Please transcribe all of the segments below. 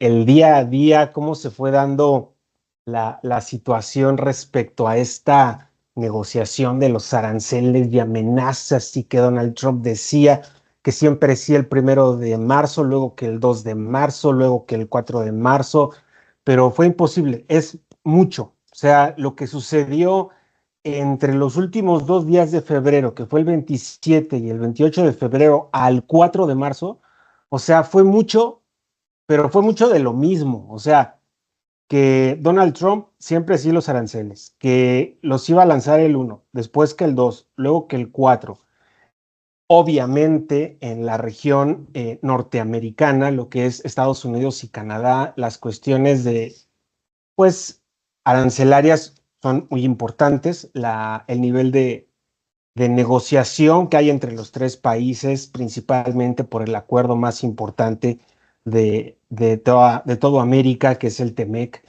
El día a día, cómo se fue dando la situación respecto a esta negociación de los aranceles y amenazas, y que Donald Trump decía que siempre sí el 1 de marzo, luego que el 2 de marzo, luego que el 4 de marzo, pero fue imposible, es mucho. O sea, lo que sucedió entre los últimos 2 días de febrero, que fue el 27 y el 28 de febrero, al 4 de marzo, o sea, fue mucho, pero fue mucho de lo mismo. O sea, que Donald Trump siempre sí los aranceles, que los iba a lanzar el 1, después que el 2, luego que el 4. Obviamente en la región norteamericana, lo que es Estados Unidos y Canadá, las cuestiones de, pues, arancelarias son muy importantes. El nivel de negociación que hay entre los tres países, principalmente por el acuerdo más importante de toda América, que es el TEMEC,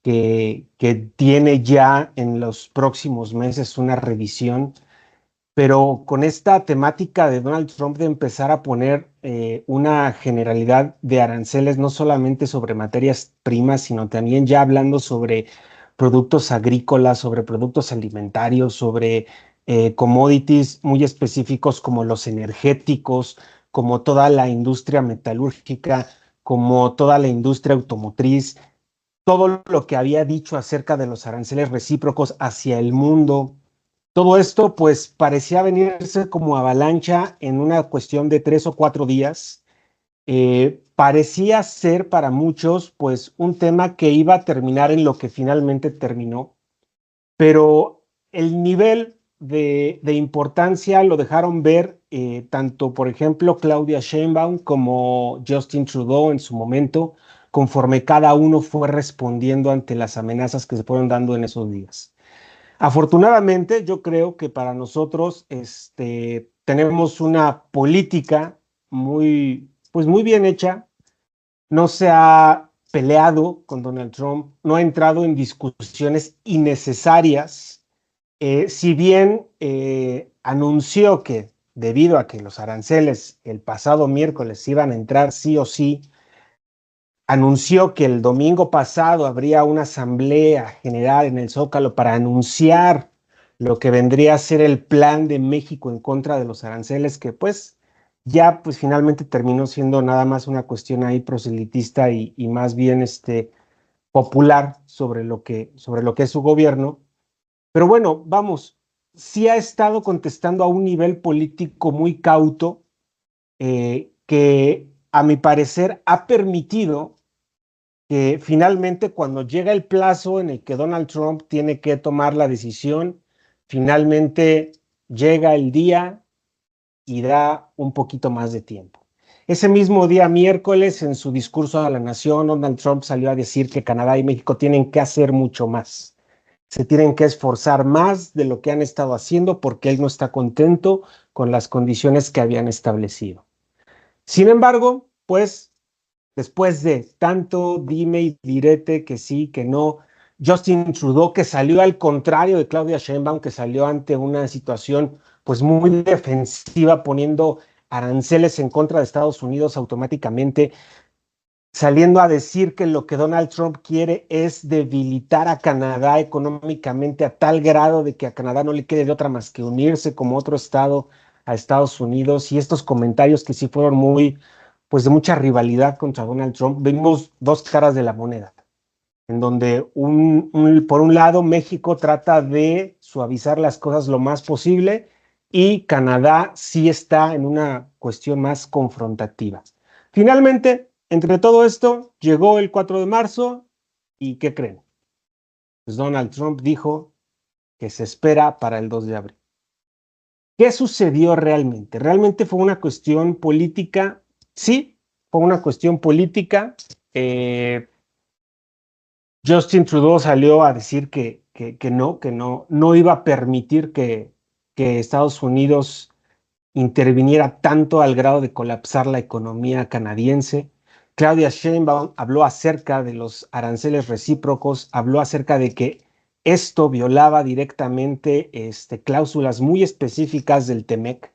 que tiene ya en los próximos meses una revisión, pero con esta temática de Donald Trump de empezar a poner una generalidad de aranceles, no solamente sobre materias primas, sino también ya hablando sobre productos agrícolas, sobre productos alimentarios, sobre commodities muy específicos como los energéticos, como toda la industria metalúrgica, como toda la industria automotriz, todo lo que había dicho acerca de los aranceles recíprocos hacia el mundo. Todo esto pues parecía venirse como avalancha en una cuestión de 3 o 4 días. Parecía ser para muchos pues un tema que iba a terminar en lo que finalmente terminó, pero el nivel de importancia lo dejaron ver tanto, por ejemplo, Claudia Sheinbaum como Justin Trudeau en su momento, conforme cada uno fue respondiendo ante las amenazas que se fueron dando en esos días. Afortunadamente, yo creo que para nosotros tenemos una política muy, pues muy bien hecha. No se ha peleado con Donald Trump, no ha entrado en discusiones innecesarias. Si bien anunció que debido a que los aranceles el pasado miércoles iban a entrar sí o sí, anunció que el domingo pasado habría una asamblea general en el Zócalo para anunciar lo que vendría a ser el plan de México en contra de los aranceles, que pues ya pues finalmente terminó siendo nada más una cuestión ahí proselitista y más bien popular sobre lo que es su gobierno. Pero bueno, vamos, sí ha estado contestando a un nivel político muy cauto, que a mi parecer ha permitido que finalmente cuando llega el plazo en el que Donald Trump tiene que tomar la decisión, finalmente llega el día y da un poquito más de tiempo. Ese mismo día, miércoles, en su discurso a la nación, Donald Trump salió a decir que Canadá y México tienen que hacer mucho más. Se tienen que esforzar más de lo que han estado haciendo porque él no está contento con las condiciones que habían establecido. Sin embargo, pues después de tanto dime y direte, que sí, que no, Justin Trudeau, que salió al contrario de Claudia Sheinbaum, que salió ante una situación pues muy defensiva, poniendo aranceles en contra de Estados Unidos automáticamente, saliendo a decir que lo que Donald Trump quiere es debilitar a Canadá económicamente a tal grado de que a Canadá no le quede de otra más que unirse como otro estado a Estados Unidos. Y estos comentarios que sí fueron muy, pues de mucha rivalidad contra Donald Trump. Vimos dos caras de la moneda, en donde por un lado México trata de suavizar las cosas lo más posible y Canadá sí está en una cuestión más confrontativa. Finalmente, entre todo esto, llegó el 4 de marzo y ¿qué creen? Pues Donald Trump dijo que se espera para el 2 de abril. ¿Qué sucedió realmente? ¿Realmente fue una cuestión política? Sí, fue una cuestión política. Justin Trudeau salió a decir que no iba a permitir que Estados Unidos interviniera tanto al grado de colapsar la economía canadiense. Claudia Sheinbaum habló acerca de los aranceles recíprocos, habló acerca de que esto violaba directamente cláusulas muy específicas del TEMEC.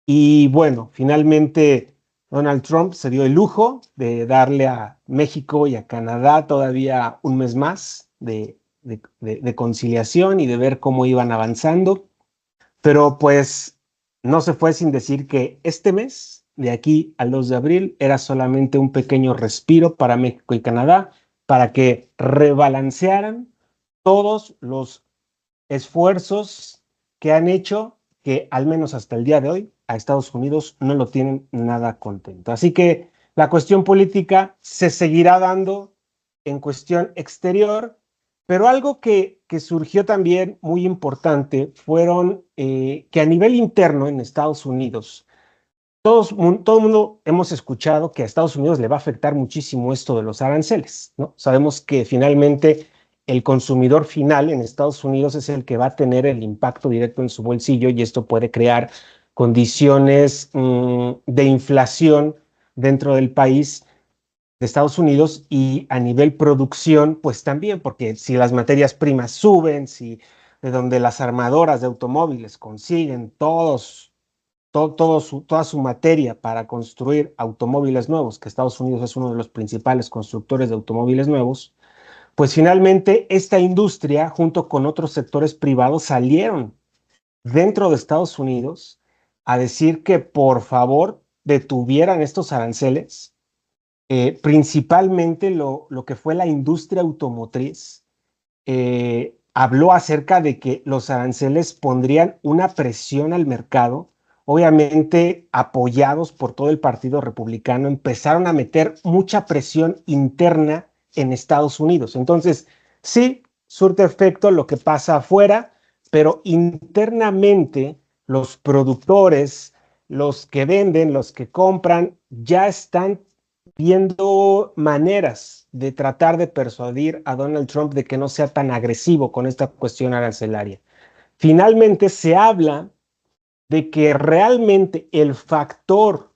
Y bueno, finalmente Donald Trump se dio el lujo de darle a México y a Canadá todavía un mes más de conciliación y de ver cómo iban avanzando. Pero pues no se fue sin decir que este mes, de aquí al 2 de abril, era solamente un pequeño respiro para México y Canadá, para que rebalancearan todos los esfuerzos que han hecho que al menos hasta el día de hoy a Estados Unidos no lo tienen nada contento. Así que la cuestión política se seguirá dando en cuestión exterior, pero algo que surgió también muy importante fueron que a nivel interno en Estados Unidos, todo el mundo hemos escuchado que a Estados Unidos le va a afectar muchísimo esto de los aranceles, ¿no? Sabemos que finalmente el consumidor final en Estados Unidos es el que va a tener el impacto directo en su bolsillo y esto puede crear condiciones de inflación dentro del país de Estados Unidos y a nivel producción, pues también, porque si las materias primas suben, si de donde las armadoras de automóviles consiguen toda su materia para construir automóviles nuevos, que Estados Unidos es uno de los principales constructores de automóviles nuevos, pues finalmente esta industria, junto con otros sectores privados, salieron dentro de Estados Unidos a decir que por favor detuvieran estos aranceles, principalmente lo que fue la industria automotriz. Habló acerca de que los aranceles pondrían una presión al mercado, obviamente apoyados por todo el Partido Republicano, empezaron a meter mucha presión interna en Estados Unidos. Entonces, sí, surte efecto lo que pasa afuera, pero internamente los productores, los que venden, los que compran, ya están viendo maneras de tratar de persuadir a Donald Trump de que no sea tan agresivo con esta cuestión arancelaria. Finalmente se habla de que realmente el factor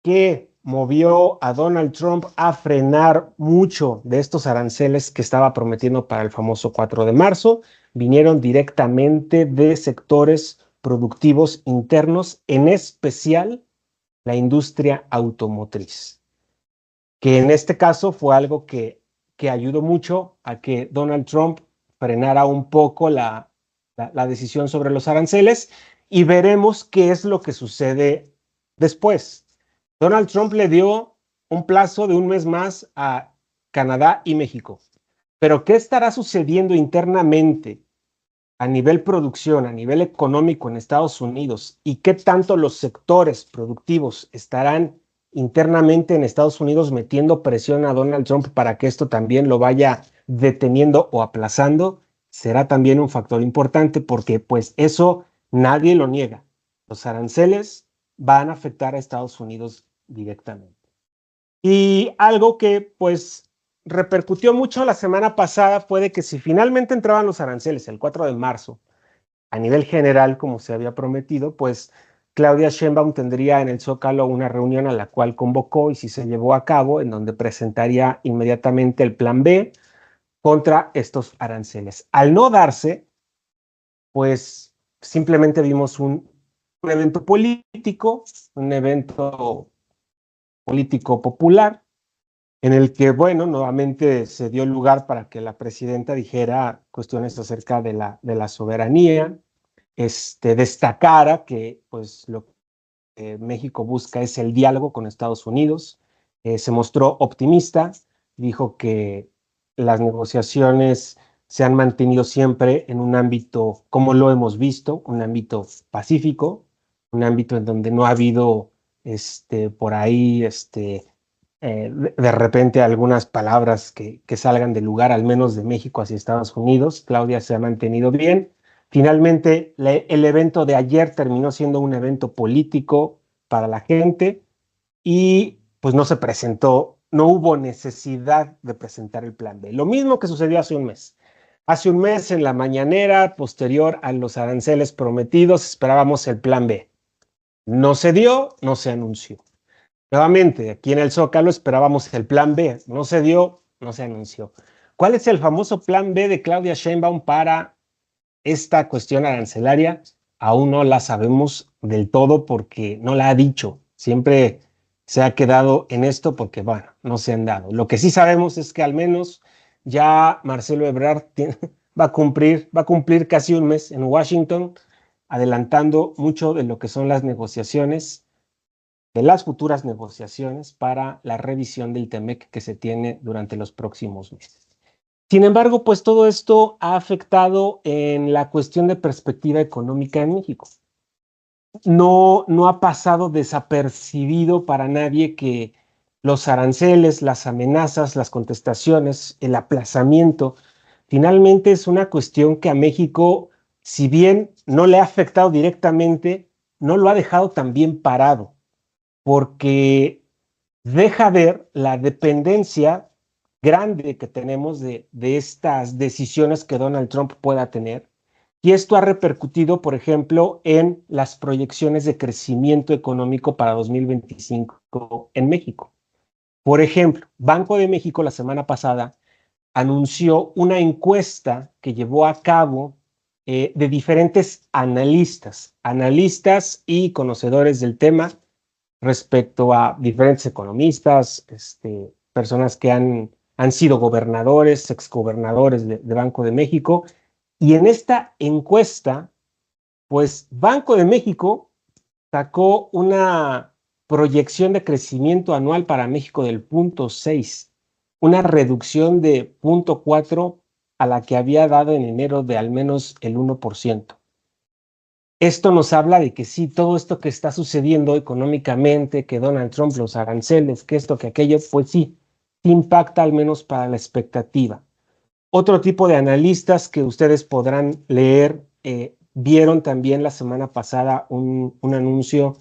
que movió a Donald Trump a frenar mucho de estos aranceles que estaba prometiendo para el famoso 4 de marzo vinieron directamente de sectores productivos internos, en especial la industria automotriz, que en este caso fue algo que ayudó mucho a que Donald Trump frenara un poco la decisión sobre los aranceles y veremos qué es lo que sucede después. Donald Trump le dio un plazo de un mes más a Canadá y México, pero ¿qué estará sucediendo internamente a nivel producción, a nivel económico en Estados Unidos y qué tanto los sectores productivos estarán internamente en Estados Unidos metiendo presión a Donald Trump para que esto también lo vaya deteniendo o aplazando? Será también un factor importante porque pues eso nadie lo niega. Los aranceles van a afectar a Estados Unidos directamente. Y algo que pues repercutió mucho la semana pasada fue de que si finalmente entraban los aranceles el 4 de marzo, a nivel general, como se había prometido, pues Claudia Sheinbaum tendría en el Zócalo una reunión a la cual convocó y si se llevó a cabo, en donde presentaría inmediatamente el plan B contra estos aranceles. Al no darse, pues simplemente vimos un evento político, un evento político popular, en el que, bueno, nuevamente se dio lugar para que la presidenta dijera cuestiones acerca de la soberanía, destacara que pues lo que México busca es el diálogo con Estados Unidos, se mostró optimista, dijo que las negociaciones se han mantenido siempre en un ámbito, como lo hemos visto, un ámbito pacífico, un ámbito en donde no ha habido por ahí de repente algunas palabras que salgan del lugar, al menos de México hacia Estados Unidos. Claudia se ha mantenido bien. Finalmente, el evento de ayer terminó siendo un evento político para la gente y pues no se presentó, no hubo necesidad de presentar el plan B. Lo mismo que sucedió hace un mes. Hace un mes, en la mañanera posterior a los aranceles prometidos, esperábamos el plan B. No se dio, no se anunció. Nuevamente, aquí en el Zócalo esperábamos el plan B. No se dio, no se anunció. ¿Cuál es el famoso plan B de Claudia Sheinbaum para esta cuestión arancelaria? Aún no la sabemos del todo porque no la ha dicho. Siempre se ha quedado en esto porque, bueno, no se han dado. Lo que sí sabemos es que al menos ya Marcelo Ebrard va a cumplir casi un mes en Washington, adelantando mucho de lo que son las negociaciones, de las futuras negociaciones para la revisión del TEMEC que se tiene durante los próximos meses. Sin embargo, pues todo esto ha afectado en la cuestión de perspectiva económica en México. No ha pasado desapercibido para nadie que los aranceles, las amenazas, las contestaciones, el aplazamiento, finalmente es una cuestión que a México, si bien no le ha afectado directamente, no lo ha dejado tan bien parado, porque deja ver la dependencia grande que tenemos de estas decisiones que Donald Trump pueda tener. Y esto ha repercutido, por ejemplo, en las proyecciones de crecimiento económico para 2025 en México. Por ejemplo, Banco de México la semana pasada anunció una encuesta que llevó a cabo de diferentes analistas y conocedores del tema respecto a diferentes economistas, personas que han sido gobernadores, exgobernadores de Banco de México. Y en esta encuesta, pues Banco de México sacó una proyección de crecimiento anual para México del 0.6, una reducción de 0.4 a la que había dado en enero de al menos el 1%. Esto nos habla de que sí, todo esto que está sucediendo económicamente, que Donald Trump, los aranceles, que esto, que aquello, pues sí, impacta al menos para la expectativa. Otro tipo de analistas que ustedes podrán leer, vieron también la semana pasada un anuncio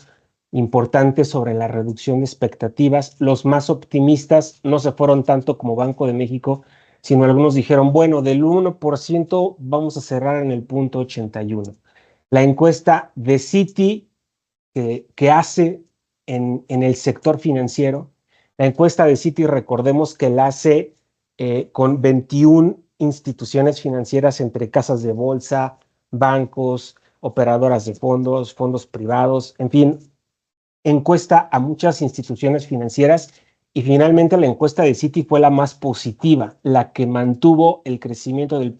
importante sobre la reducción de expectativas. Los más optimistas no se fueron tanto como Banco de México, sino algunos dijeron, bueno, del 1% vamos a cerrar en el 0.81. La encuesta de Citi que hace en el sector financiero, la encuesta de Citi, recordemos que la hace con 21 instituciones financieras entre casas de bolsa, bancos, operadoras de fondos, fondos privados, en fin, encuesta a muchas instituciones financieras y finalmente la encuesta de Citi fue la más positiva, la que mantuvo el crecimiento del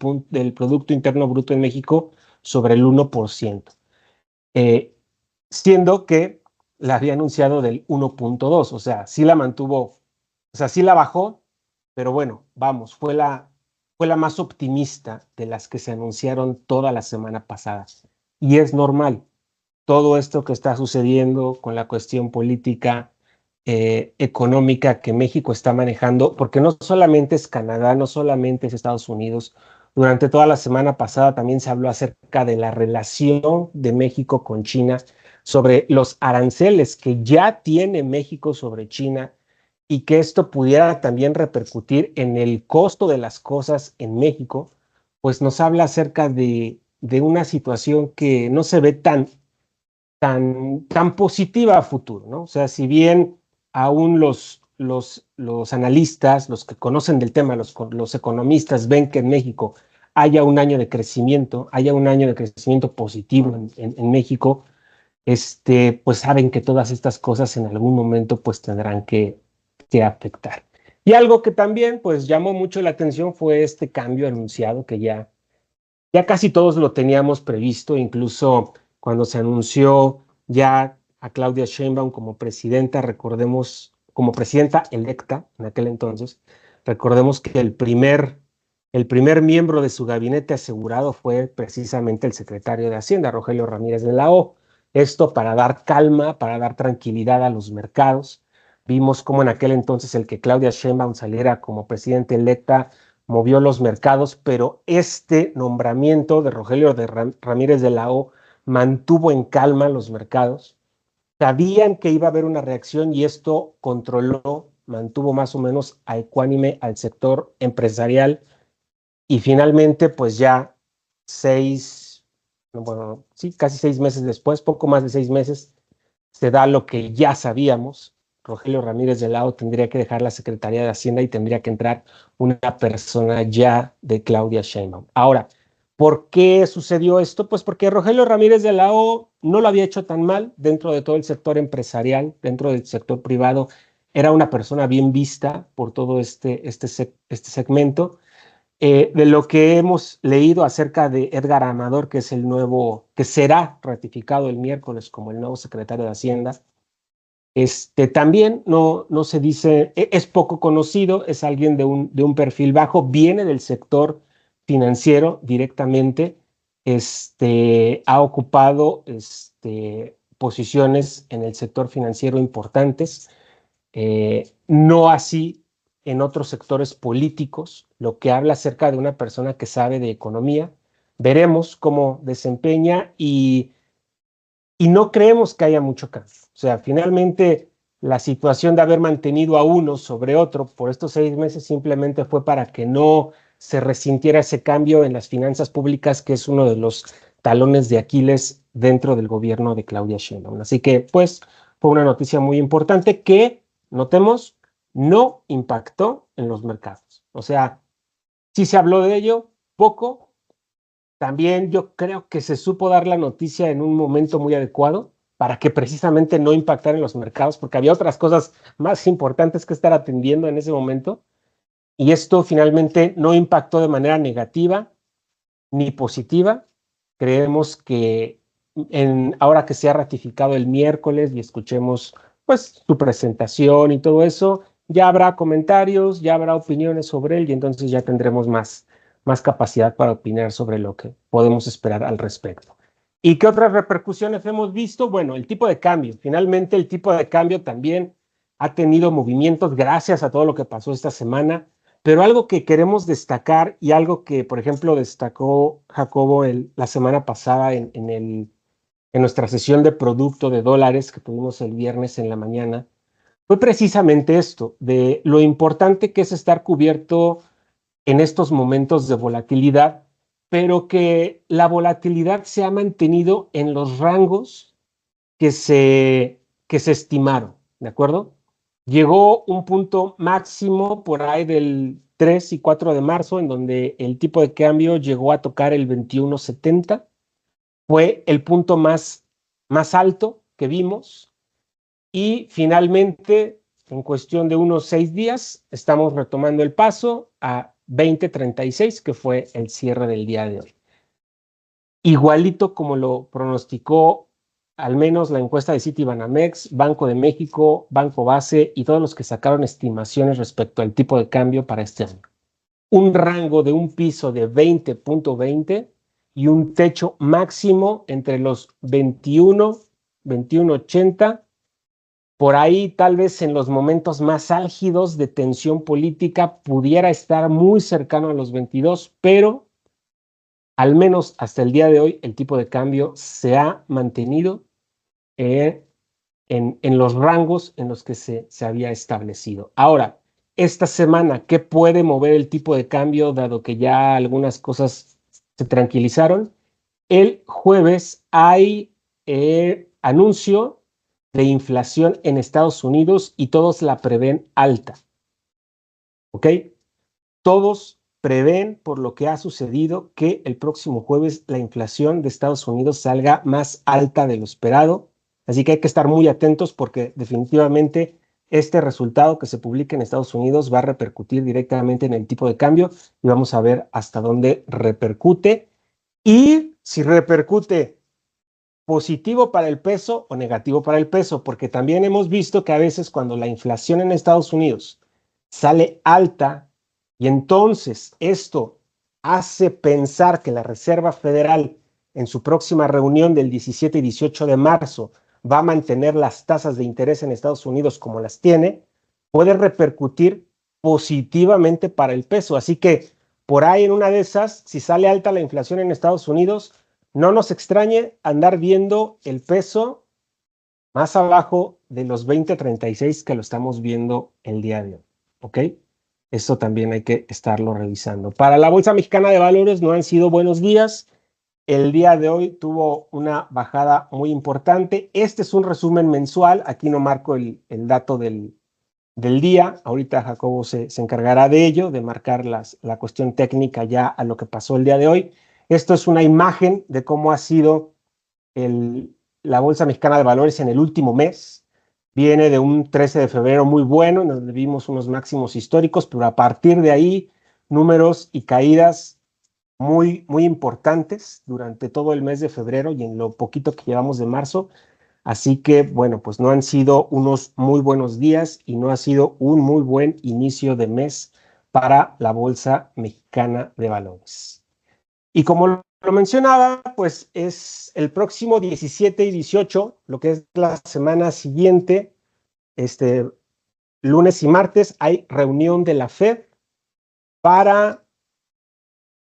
Producto Interno Bruto en México sobre el 1%, siendo que la había anunciado del 1.2, o sea, sí la mantuvo, o sea, sí la bajó, pero bueno, vamos, fue la más optimista de las que se anunciaron toda la semana pasada. Y es normal, todo esto que está sucediendo con la cuestión política, económica que México está manejando, porque no solamente es Canadá, no solamente es Estados Unidos. Durante toda la semana pasada también se habló acerca de la relación de México con China, sobre los aranceles que ya tiene México sobre China y que esto pudiera también repercutir en el costo de las cosas en México, pues nos habla acerca de una situación que no se ve tan positiva a futuro, ¿no? O sea, si bien aún los analistas, los que conocen del tema, los economistas ven que en México haya un año de crecimiento, positivo en México, pues saben que todas estas cosas en algún momento pues tendrán que afectar. Y algo que también pues llamó mucho la atención fue este cambio anunciado que ya casi todos lo teníamos previsto, incluso cuando se anunció ya a Claudia Sheinbaum como presidenta, recordemos, como presidenta electa en aquel entonces, recordemos que el primer miembro de su gabinete asegurado fue precisamente el secretario de Hacienda, Rogelio Ramírez de la O. Esto para dar calma, para dar tranquilidad a los mercados. Vimos cómo en aquel entonces el que Claudia Sheinbaum saliera como presidenta electa movió los mercados, pero este nombramiento de Rogelio Ramírez de la O mantuvo en calma los mercados. Sabían que iba a haber una reacción y esto controló, mantuvo más o menos a ecuánime al sector empresarial Y finalmente, pues ya bueno, sí, casi 6 meses después, poco más de 6 meses, se da lo que ya sabíamos. Rogelio Ramírez de la O tendría que dejar la Secretaría de Hacienda y tendría que entrar una persona ya de Claudia Sheinbaum. Ahora, ¿por qué sucedió esto? Pues porque Rogelio Ramírez de la O no lo había hecho tan mal dentro de todo el sector empresarial, dentro del sector privado. Era una persona bien vista por todo este segmento. De lo que hemos leído acerca de Edgar Amador, que es el nuevo, que será ratificado el miércoles como el nuevo secretario de Hacienda, también no se dice, es poco conocido, es alguien de un perfil bajo, viene del sector financiero directamente, ha ocupado posiciones en el sector financiero importantes, no así en otros sectores políticos, lo que habla acerca de una persona que sabe de economía. Veremos cómo desempeña y no creemos que haya mucho cambio. O sea, finalmente la situación de haber mantenido a uno sobre otro por estos 6 meses simplemente fue para que no se resintiera ese cambio en las finanzas públicas, que es uno de los talones de Aquiles dentro del gobierno de Claudia Sheinbaum. Así que, pues, fue una noticia muy importante que, notemos, no impactó en los mercados. O sea, sí se habló de ello, poco. También yo creo que se supo dar la noticia en un momento muy adecuado para que precisamente no impactara en los mercados, porque había otras cosas más importantes que estar atendiendo en ese momento. Y esto finalmente no impactó de manera negativa ni positiva. Creemos que ahora que se ha ratificado el miércoles y escuchemos pues su presentación y todo eso, ya habrá comentarios, ya habrá opiniones sobre él y entonces ya tendremos más capacidad para opinar sobre lo que podemos esperar al respecto. ¿Y qué otras repercusiones hemos visto? Bueno, el tipo de cambio. Finalmente el tipo de cambio también ha tenido movimientos gracias a todo lo que pasó esta semana. Pero algo que queremos destacar y algo que, por ejemplo, destacó Jacobo la semana pasada en nuestra sesión de producto de dólares que tuvimos el viernes en la mañana, fue precisamente esto, de lo importante que es estar cubierto en estos momentos de volatilidad, pero que la volatilidad se ha mantenido en los rangos que se estimaron, ¿de acuerdo? Llegó un punto máximo por ahí del 3 y 4 de marzo, en donde el tipo de cambio llegó a tocar el 21.70. Fue el punto más alto que vimos. Y finalmente, en cuestión de unos 6 días, estamos retomando el paso a 20.36, que fue el cierre del día de hoy. Igualito como lo pronosticó al menos la encuesta de Citibanamex, Banco de México, Banco Base y todos los que sacaron estimaciones respecto al tipo de cambio para este año. Un rango de un piso de 20.20 y un techo máximo entre los 21, 21.80. Por ahí, tal vez en los momentos más álgidos de tensión política, pudiera estar muy cercano a los 22, pero al menos hasta el día de hoy, el tipo de cambio se ha mantenido en los rangos en los que se había establecido. Ahora, esta semana, ¿qué puede mover el tipo de cambio, dado que ya algunas cosas se tranquilizaron? El jueves hay anuncio de inflación en Estados Unidos y todos la prevén alta. ¿Ok? Todos prevén, por lo que ha sucedido, que el próximo jueves la inflación de Estados Unidos salga más alta de lo esperado. Así que hay que estar muy atentos porque definitivamente este resultado que se publique en Estados Unidos va a repercutir directamente en el tipo de cambio y vamos a ver hasta dónde repercute y si repercute positivo para el peso o negativo para el peso, porque también hemos visto que a veces cuando la inflación en Estados Unidos sale alta y entonces esto hace pensar que la Reserva Federal en su próxima reunión del 17 y 18 de marzo va a mantener las tasas de interés en Estados Unidos como las tiene, puede repercutir positivamente para el peso. Así que por ahí en una de esas, si sale alta la inflación en Estados Unidos, no nos extrañe andar viendo el peso más abajo de los 20.36 que lo estamos viendo el día de hoy. ¿Ok? Eso también hay que estarlo revisando. Para la Bolsa Mexicana de Valores no han sido buenos días. El día de hoy tuvo una bajada muy importante. Este es un resumen mensual. Aquí no marco el dato del día. Ahorita Jacobo se encargará de ello, de marcar la cuestión técnica ya a lo que pasó el día de hoy. Esto es una imagen de cómo ha sido la Bolsa Mexicana de Valores en el último mes. Viene de un 13 de febrero muy bueno, en donde vimos unos máximos históricos, pero a partir de ahí, números y caídas muy, muy importantes durante todo el mes de febrero y en lo poquito que llevamos de marzo. Así que, bueno, pues no han sido unos muy buenos días y no ha sido un muy buen inicio de mes para la Bolsa Mexicana de Valores. Y como lo mencionaba, pues es el próximo 17 y 18, lo que es la semana siguiente, lunes y martes, hay reunión de la Fed para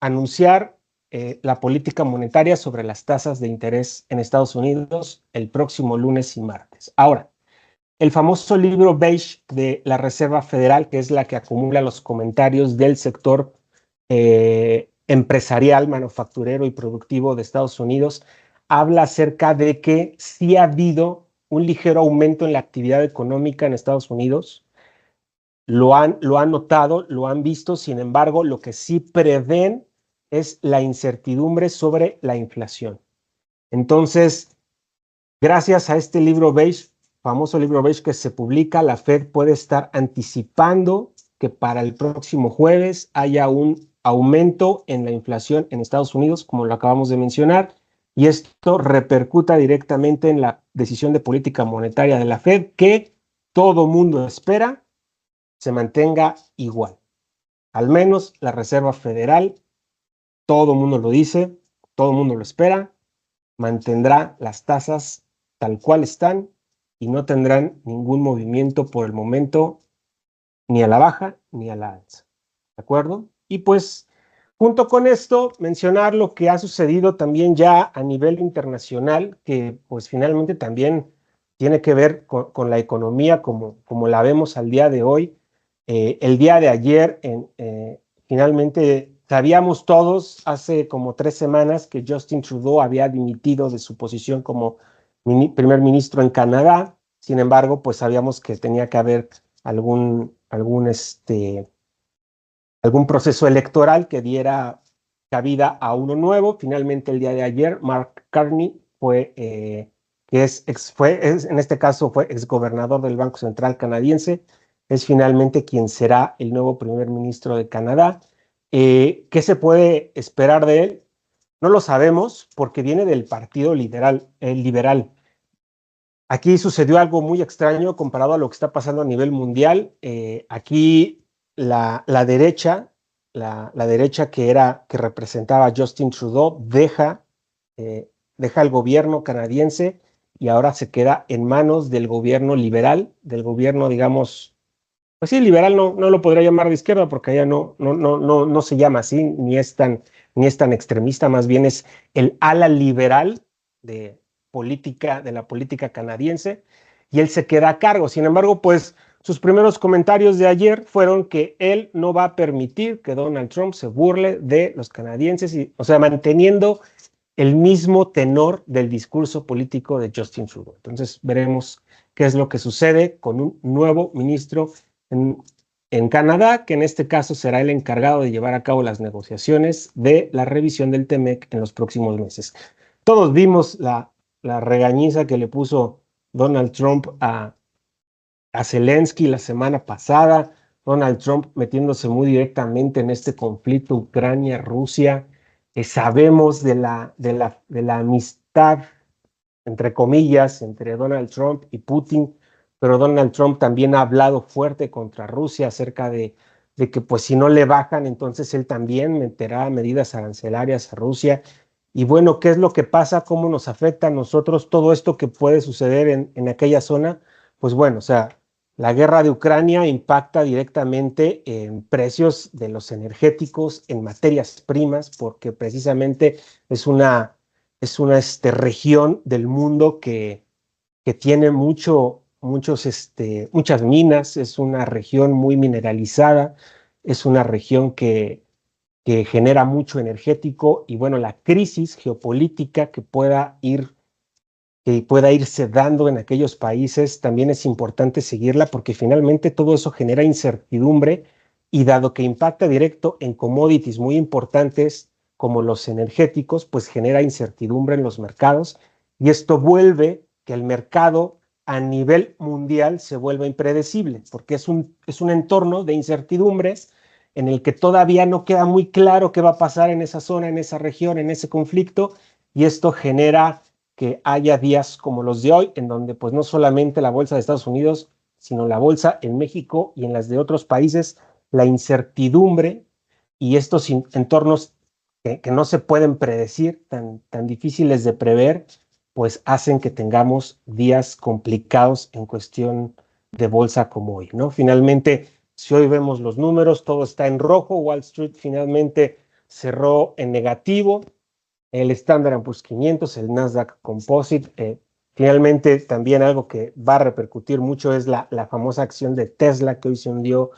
anunciar la política monetaria sobre las tasas de interés en Estados Unidos el próximo lunes y martes. Ahora, el famoso libro beige de la Reserva Federal, que es la que acumula los comentarios del sector empresarial, manufacturero y productivo de Estados Unidos, habla acerca de que sí ha habido un ligero aumento en la actividad económica en Estados Unidos. Lo han notado, lo han visto, sin embargo, lo que sí prevén es la incertidumbre sobre la inflación. Entonces, gracias a este libro beige, famoso libro beige que se publica, la Fed puede estar anticipando que para el próximo jueves haya un aumento en la inflación en Estados Unidos, como lo acabamos de mencionar, y esto repercuta directamente en la decisión de política monetaria de la Fed, que todo mundo espera se mantenga igual. Al menos la Reserva Federal, todo mundo lo dice, todo mundo lo espera, mantendrá las tasas tal cual están y no tendrán ningún movimiento por el momento, ni a la baja ni a la alza. ¿De acuerdo? Y pues, junto con esto, mencionar lo que ha sucedido también ya a nivel internacional, que pues finalmente también tiene que ver con la economía como la vemos al día de hoy. El día de ayer, finalmente sabíamos todos hace como 3 semanas que Justin Trudeau había dimitido de su posición como primer ministro en Canadá. Sin embargo, pues sabíamos que tenía que haber algún proceso electoral que diera cabida a uno nuevo. Finalmente, el día de ayer, Mark Carney fue, en este caso fue exgobernador del Banco Central canadiense, es finalmente quien será el nuevo primer ministro de Canadá. ¿Qué se puede esperar de él? No lo sabemos porque viene del Partido Liberal. Aquí sucedió algo muy extraño comparado a lo que está pasando a nivel mundial. Aquí la derecha, la derecha que representaba a Justin Trudeau, deja el gobierno canadiense y ahora se queda en manos del gobierno liberal, del gobierno, digamos, pues sí, liberal no lo podría llamar de izquierda porque allá no se llama así, ni es tan extremista, más bien es el ala liberal de la política canadiense, y él se queda a cargo. Sin embargo, pues sus primeros comentarios de ayer fueron que él no va a permitir que Donald Trump se burle de los canadienses, o sea, manteniendo el mismo tenor del discurso político de Justin Trudeau. Entonces veremos qué es lo que sucede con un nuevo ministro en Canadá, que en este caso será el encargado de llevar a cabo las negociaciones de la revisión del TEMEC en los próximos meses. Todos vimos la regañiza que le puso Donald Trump a Zelensky la semana pasada, Donald Trump metiéndose muy directamente en este conflicto Ucrania-Rusia. Sabemos de la amistad, entre comillas, entre Donald Trump y Putin, pero Donald Trump también ha hablado fuerte contra Rusia acerca de que pues si no le bajan, entonces él también meterá medidas arancelarias a Rusia. Y bueno, ¿qué es lo que pasa? ¿Cómo nos afecta a nosotros todo esto que puede suceder en aquella zona? Pues bueno, o sea, la guerra de Ucrania impacta directamente en precios de los energéticos, en materias primas, porque precisamente es una región del mundo que tiene muchas minas, es una región muy mineralizada, es una región que genera mucho energético y bueno, la crisis geopolítica que pueda irse dando en aquellos países, también es importante seguirla porque finalmente todo eso genera incertidumbre y dado que impacta directo en commodities muy importantes como los energéticos, pues genera incertidumbre en los mercados y esto vuelve que el mercado a nivel mundial se vuelva impredecible porque es un entorno de incertidumbres en el que todavía no queda muy claro qué va a pasar en esa zona, en esa región, en ese conflicto y esto genera que haya días como los de hoy, en donde pues no solamente la bolsa de Estados Unidos, sino la bolsa en México y en las de otros países, la incertidumbre y estos entornos que no se pueden predecir, tan difíciles de prever, pues hacen que tengamos días complicados en cuestión de bolsa como hoy, ¿no? Finalmente, si hoy vemos los números, todo está en rojo, Wall Street finalmente cerró en negativo, el Standard & Poor's 500, el Nasdaq Composite. Finalmente, también algo que va a repercutir mucho es la famosa acción de Tesla que hoy se hundió